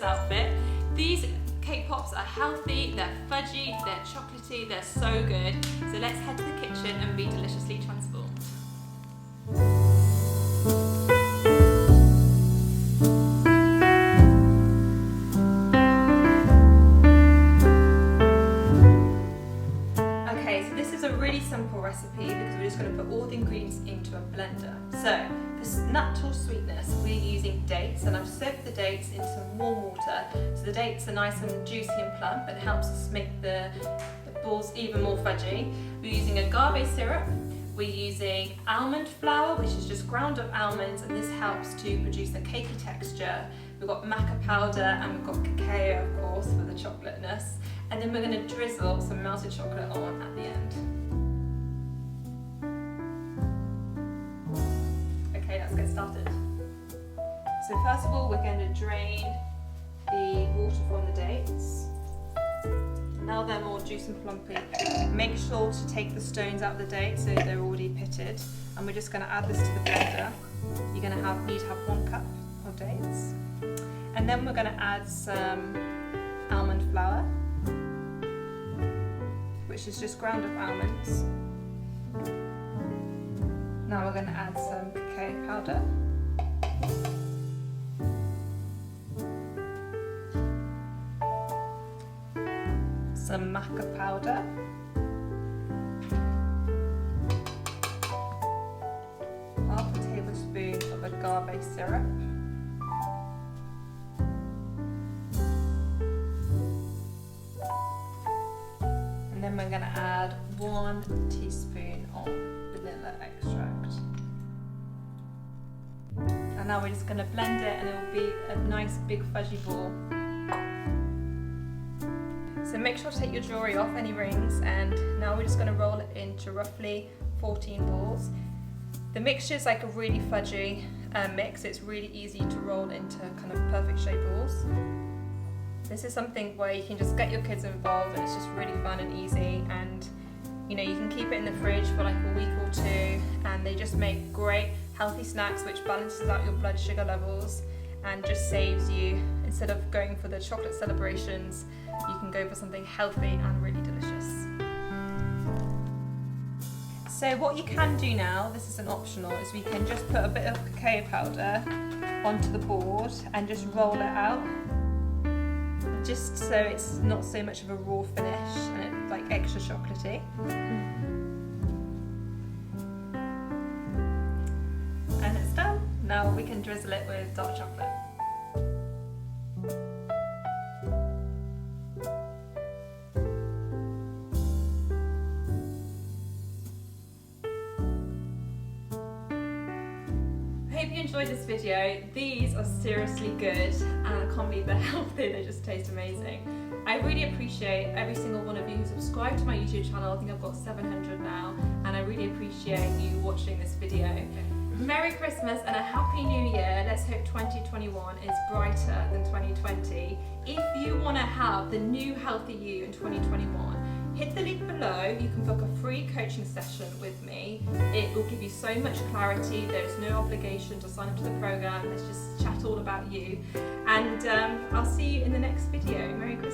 Christmas outfit. These cake pops are healthy, they're fudgy, they're chocolatey, they're so good. So let's head to the kitchen and be deliciously transformed. Okay, so this is a really simple recipe because we're just going to put all the ingredients into a blender. So for natural sweetness, we're using dates, and I've soaked the dates in some warm water so the dates are nice and juicy and plump and helps us make the balls even more fudgy. We're using agave syrup, we're using almond flour, which is just ground up almonds, and this helps to produce a cakey texture. We've got maca powder and we've got cacao, of course, for the chocolateness. And then we're going to drizzle some melted chocolate on at the end. Okay, let's get started. So first of all, we're going to drain the water from the dates. Now they're more juicy and plumpy. Make sure to take the stones out of the dates so they're already pitted. And we're just going to add this to the blender. You're going to need to have 1 cup of dates. And then we're going to add some almond flour, which is just ground up almonds. Now we're going to add some cacao powder. Some maca powder. Half a tablespoon of agave syrup. And then we're going to add 1 teaspoon of vanilla extract. And now we're just going to blend it and it will be a nice big fudgy ball. So make sure to take your jewellery off, any rings, and now we're just going to roll it into roughly 14 balls. The mixture is like a really fudgy mix. It's really easy to roll into kind of perfect shaped balls. This is something where you can just get your kids involved and it's just really fun and easy, and you know, you can keep it in the fridge for like a week or 2 and they just make great healthy snacks which balances out your blood sugar levels and just saves you, instead of going for the chocolate celebrations, you can go for something healthy and really delicious. So what you can do now, this is an optional, is we can just put a bit of cacao powder onto the board and just roll it out, just so it's not so much of a raw finish and it's like extra chocolatey. And it's done. Now we can drizzle it with dark chocolate. I hope you enjoyed this video. These are seriously good and I can't believe they're healthy, they just taste amazing. I really appreciate every single one of you who subscribed to my YouTube channel. I think I've got 700 now, and I really appreciate you watching this video. Merry Christmas and a Happy New Year. Let's hope 2021 is brighter than 2020. If you want to have the new healthy you in 2021, hit the link below. You can book a free coaching session with me. It will give you so much clarity. There's no obligation to sign up to the program. Let's just chat all about you. And I'll see you in the next video. Merry Christmas.